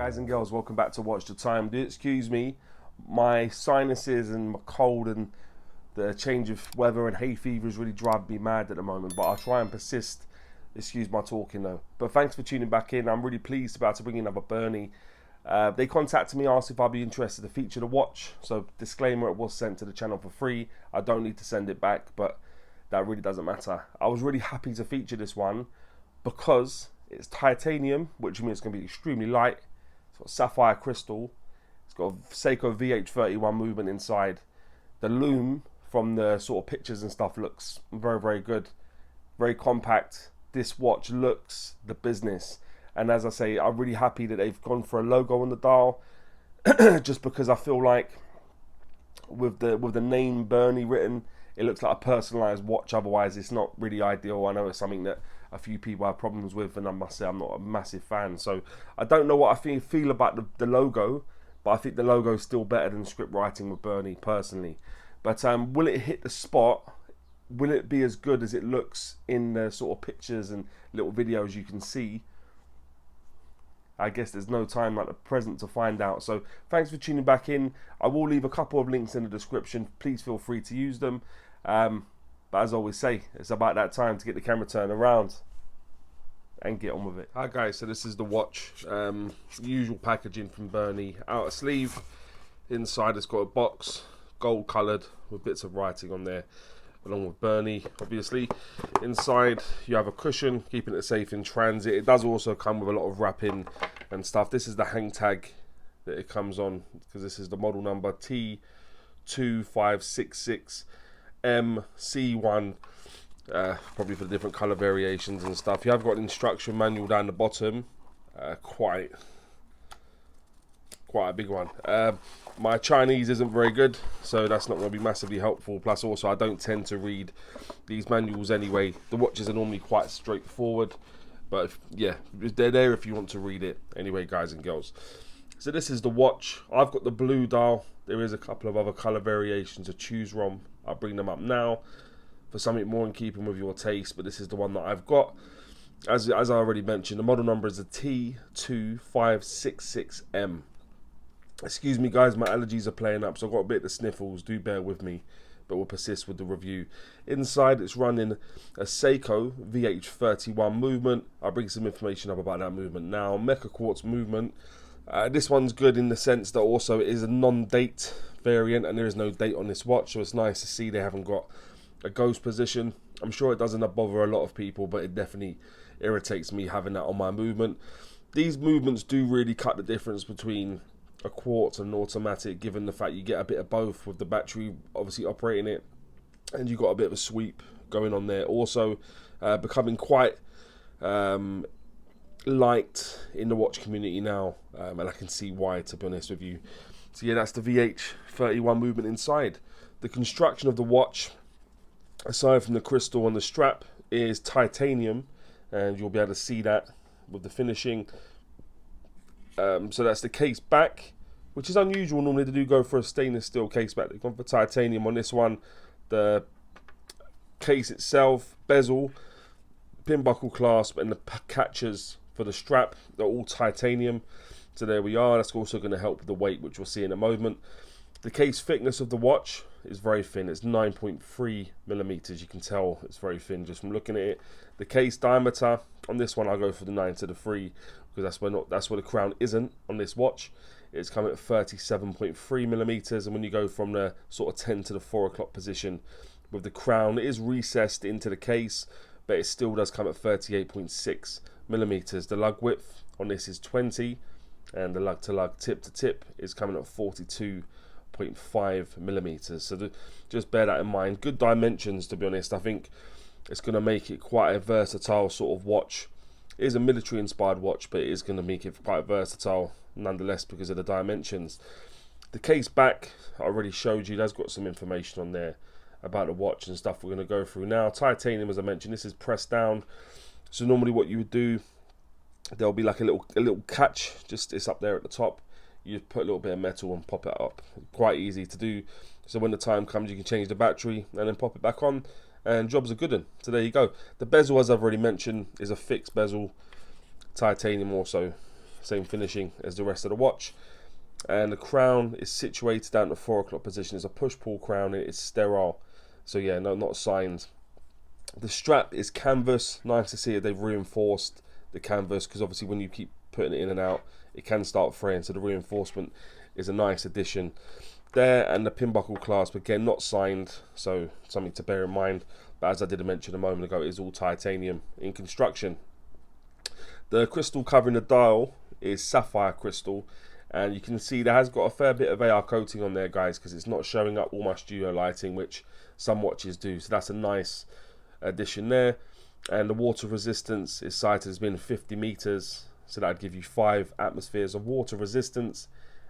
Guys and girls, welcome back to Watch the Time. Do excuse me, my sinuses and my cold and the change of weather and hay fever is really driving me mad at the moment, but I'll try and persist. Excuse my talking though. But thanks for tuning back in. I'm really pleased about to bring in another Berny. They contacted me, asked if I'd be interested to feature the watch. So disclaimer, it was sent to the channel for free. I don't need to send it back, but that really doesn't matter. I was really happy to feature this one because it's titanium, which means it's going to be extremely light. It's got sapphire crystal. It's got a Seiko VH31 movement inside. The lume from the sort of pictures and stuff looks very, very good. Very compact. This watch looks the business. And as I say, I'm really happy that they've gone for a logo on the dial. Just because I feel like with the name Berny written, it looks like a personalised watch. Otherwise, it's not really ideal. I know it's something that a few people have problems with, and I must say I'm not a massive fan. So I don't know what I feel about the logo, but I think the logo is still better than script writing with Berny, personally. But will it hit the spot? Will it be as good as it looks in the sort of pictures and little videos you can see? I guess there's no time like the present to find out. So thanks for tuning back in. I will leave a couple of links in the description. Please feel free to use them. But as I always say, it's about that time to get the camera turned around and get on with it. Hi guys, so this is the watch. Usual packaging from Berny. Outer sleeve. Inside it's got a box, gold coloured with bits of writing on there, along with Berny, obviously. Inside you have a cushion, keeping it safe in transit. It does also come with a lot of wrapping and stuff. This is the hang tag that it comes on, because this is the model number T2566M C1, probably for the different colour variations and stuff. You have got an instruction manual down the bottom, quite a big one. My Chinese isn't very good, so that's not going to be massively helpful. Plus also I don't tend to read these manuals anyway. The watches are normally quite straightforward, but yeah, they're there if you want to read it. Anyway, guys and girls, so this is the watch. I've got the blue dial. There is a couple of other colour variations to choose from. I'll bring them up now for something more in keeping with your taste, but this is the one that I've got. As I already mentioned, the model number is the T2566M. Excuse me guys, my allergies are playing up, so I've got a bit of the sniffles. Do bear with me, but we'll persist with the review. Inside it's running a Seiko VH31 movement. I'll bring some information up about that movement now. Mechaquartz movement. This one's good in the sense that also it is a non-date variant, and there is no date on this watch, so it's nice to see they haven't got a ghost position. I'm sure it doesn't bother a lot of people, but it definitely irritates me having that on my movement. These movements do really cut the difference between a quartz and an automatic, given the fact you get a bit of both with the battery obviously operating it, and you got a bit of a sweep going on there. Also becoming quite liked in the watch community now, and I can see why, to be honest with you. So yeah, that's the VH31 movement inside. The construction of the watch, aside from the crystal on the strap, is titanium, and you'll be able to see that with the finishing. So that's the case back, which is unusual. Normally they do go for a stainless steel case back. They've gone for titanium on this one. The case itself, bezel, pin buckle clasp, and the catchers for the strap, they're all titanium. So there we are. That's also going to help with the weight, which we'll see in a moment. The case thickness of the watch is very thin. It's 9.3 millimeters. You can tell it's very thin just from looking at it. The case diameter on this one, I'll go for the 9 to the 3, because that's where the crown isn't on this watch. It's coming at 37.3 millimeters, and when you go from the sort of 10 to the 4 o'clock position with the crown, it is recessed into the case, but it still does come at 38.6 millimeters. The lug width on this is 20, and the lug to lug, tip to tip, is coming at 42.5 millimeters. So just bear that in mind. Good dimensions, to be honest. I think it's going to make it quite a versatile sort of watch. It is a military inspired watch, but it is going to make it quite versatile nonetheless because of the dimensions. The case back, I already showed you, that's got some information on there about the watch and stuff we're going to go through now. Titanium, as I mentioned, this is pressed down. So normally what you would do, there'll be like a little catch, just it's up there at the top. You put a little bit of metal and pop it up. Quite easy to do. So when the time comes, you can change the battery and then pop it back on, and job's a good one. So there you go. The bezel, as I've already mentioned, is a fixed bezel, titanium also. same finishing as the rest of the watch. And the crown is situated down the 4 o'clock position. It's a push-pull crown, and it's sterile. So yeah, no, not signed. The strap is canvas. Nice to see that they've reinforced the canvas, because obviously when you keep putting it in and out, it can start fraying. So the reinforcement is a nice addition there. And the pin buckle clasp, again, not signed, so something to bear in mind. But as I did mention a moment ago, it is all titanium in construction. The crystal covering the dial is sapphire crystal. And you can see that has got a fair bit of AR coating on there, guys, because it's not showing up all my studio lighting, which some watches do. So that's a nice addition there. And the water resistance is cited as being 50 meters. So that'd give you 5 atmospheres of water resistance.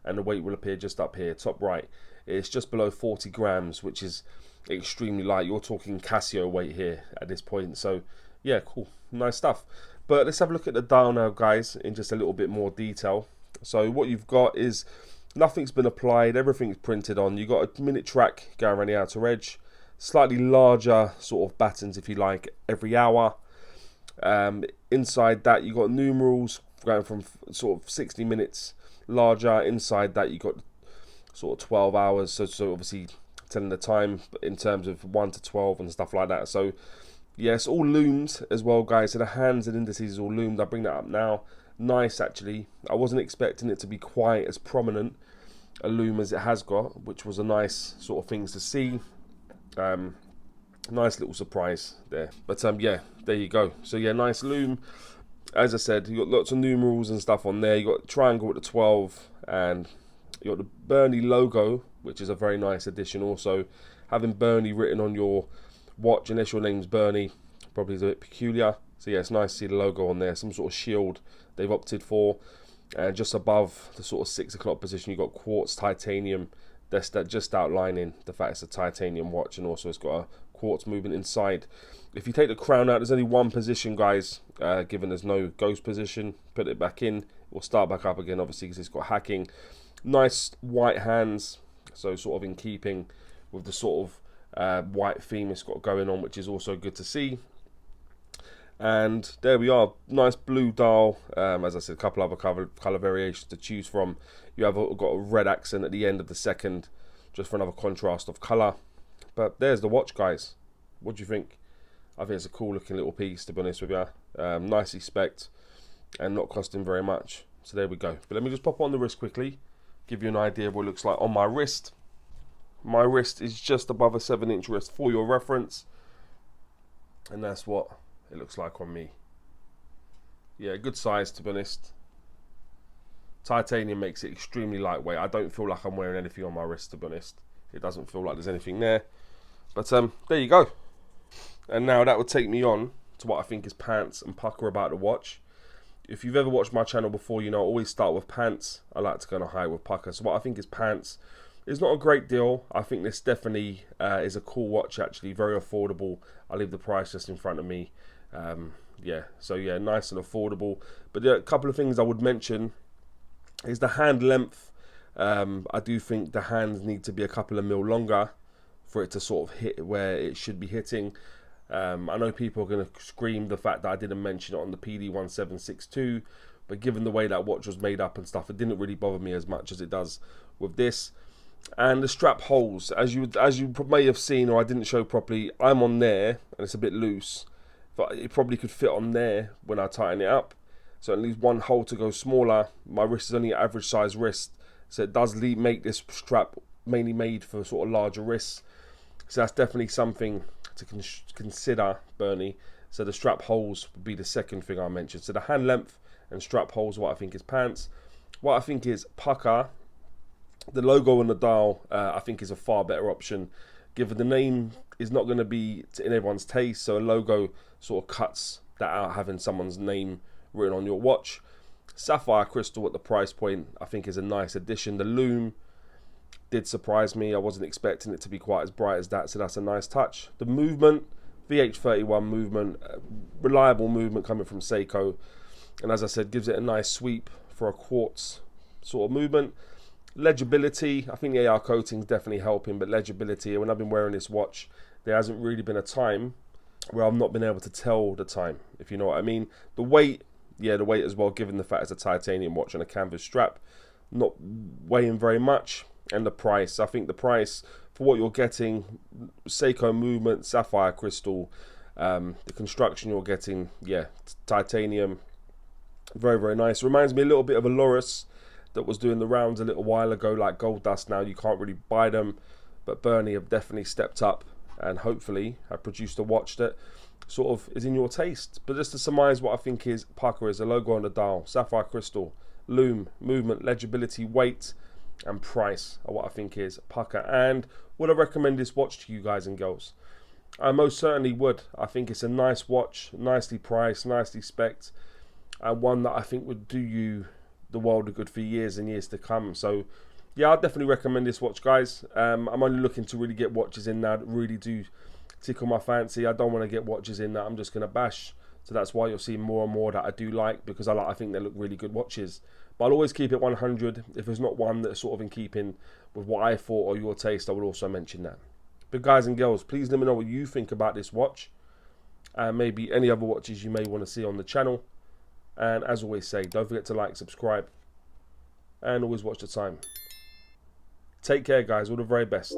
And the weight will appear just up here, top right. It's just below 40 grams, which is extremely light. You're talking Casio weight here at this point. So yeah, cool, nice stuff. But let's have a look at the dial now, guys, in just a little bit more detail. So what you've got is nothing's been applied, everything's printed on. You've got a minute track going around the outer edge, slightly larger sort of battens, if you like, every hour. Inside that you've got numerals going from sort of 60 minutes larger. Inside that you've got sort of 12 hours, so obviously telling the time in terms of 1 to 12 and stuff like that. So yes, all loomed as well, guys. So the hands and indices is all loomed. I'll bring that up now. Nice, actually. I wasn't expecting it to be quite as prominent a loom as it has got, which was a nice sort of things to see. Nice little surprise there. But yeah, there you go. So yeah, nice loom. As I said, you got lots of numerals and stuff on there. You got triangle at the 12, and you got the Berny logo, which is a very nice addition. Also, having Berny written on your watch, unless your name's Berny, probably is a bit peculiar. So yeah, it's nice to see the logo on there. Some sort of shield they've opted for. And just above the sort of 6 o'clock position, you've got quartz titanium. That's just outlining the fact it's a titanium watch, and also it's got a quartz movement inside. If you take the crown out, there's only one position, guys, given there's no ghost position. Put it back in, it will start back up again, obviously, because it's got hacking. Nice white hands, so sort of in keeping with the sort of white theme it's got going on, which is also good to see. And there we are, nice blue dial. As I said, a couple other color variations to choose from. You have got a red accent at the end of the second, just for another contrast of color. But there's the watch, guys. What do you think? I think it's a cool looking little piece, to be honest with you. Nicely spec'd and not costing very much. So there we go. But let me just pop on the wrist quickly, give you an idea of what it looks like on my wrist. My wrist is just above a 7-inch wrist for your reference, and that's what it looks like on me. Yeah, good size, to be honest. Titanium makes it extremely lightweight. I don't feel like I'm wearing anything on my wrist, to be honest. It doesn't feel like there's anything there. But there you go. And now that would take me on to what I think is pants and Pukka about the watch. If you've ever watched my channel before, you know I always start with pants. I like to go on a high with Pukka. So what I think is pants is not a great deal. I think this definitely is a cool watch, actually. Very affordable. I'll leave the price just in front of me. Yeah, so yeah, nice and affordable. But a couple of things I would mention is the hand length. I do think the hands need to be a couple of mil longer for it to sort of hit where it should be hitting. I know people are going to scream the fact that I didn't mention it on the PD1762, but given the way that watch was made up and stuff, it didn't really bother me as much as it does with this. And the strap holes, as you may have seen, or I didn't show properly, I'm on there and it's a bit loose, but it probably could fit on there when I tighten it up. So it leaves one hole to go smaller. My wrist is only an average size wrist, so it does make this strap mainly made for sort of larger wrists. So that's definitely something to consider, Bernie. So the strap holes would be the second thing I mentioned. So the hand length and strap holes, what I think is pants. What I think is Pukka, the logo on the dial, I think is a far better option, given the name is not going to be in everyone's taste. So a logo sort of cuts that out, having someone's name written on your watch. Sapphire crystal at the price point, I think, is a nice addition. The lume did surprise me. I wasn't expecting it to be quite as bright as that, so that's a nice touch. The movement, VH31 movement, reliable movement coming from Seiko, and as I said, gives it a nice sweep for a quartz sort of movement. Legibility, I think the AR coating is definitely helping, but legibility, when I've been wearing this watch, there hasn't really been a time where I've not been able to tell the time, if you know what I mean. The weight, yeah, the weight as well, given the fact it's a titanium watch and a canvas strap, not weighing very much. And the price, I think the price for what you're getting, Seiko movement, sapphire crystal, the construction you're getting, yeah, titanium, very, very nice. Reminds me a little bit of a Loris that was doing the rounds a little while ago, like Gold Dust. Now you can't really buy them, but Berny have definitely stepped up and hopefully have produced a watch that sort of is in your taste. But just to surmise what I think is Pukka is a logo on the dial, sapphire crystal, lume, movement, legibility, weight, and price are what I think is Pukka. And would I recommend this watch to you guys and girls? I most certainly would. I think it's a nice watch, nicely priced, nicely spec'd, and one that I think would do you the world of good for years and years to come. So yeah, I'd definitely recommend this watch, guys. I'm only looking to really get watches in now that really do tickle my fancy. I don't want to get watches in that I'm just going to bash. So that's why you'll see more and more that I do like, because I think they look really good watches. But I'll always keep it 100. If there's not one that's sort of in keeping with what I thought or your taste, I would also mention that. But guys and girls, please let me know what you think about this watch, and maybe any other watches you may want to see on the channel. And as always say, don't forget to like, subscribe, and always watch the time. Take care, guys. All the very best.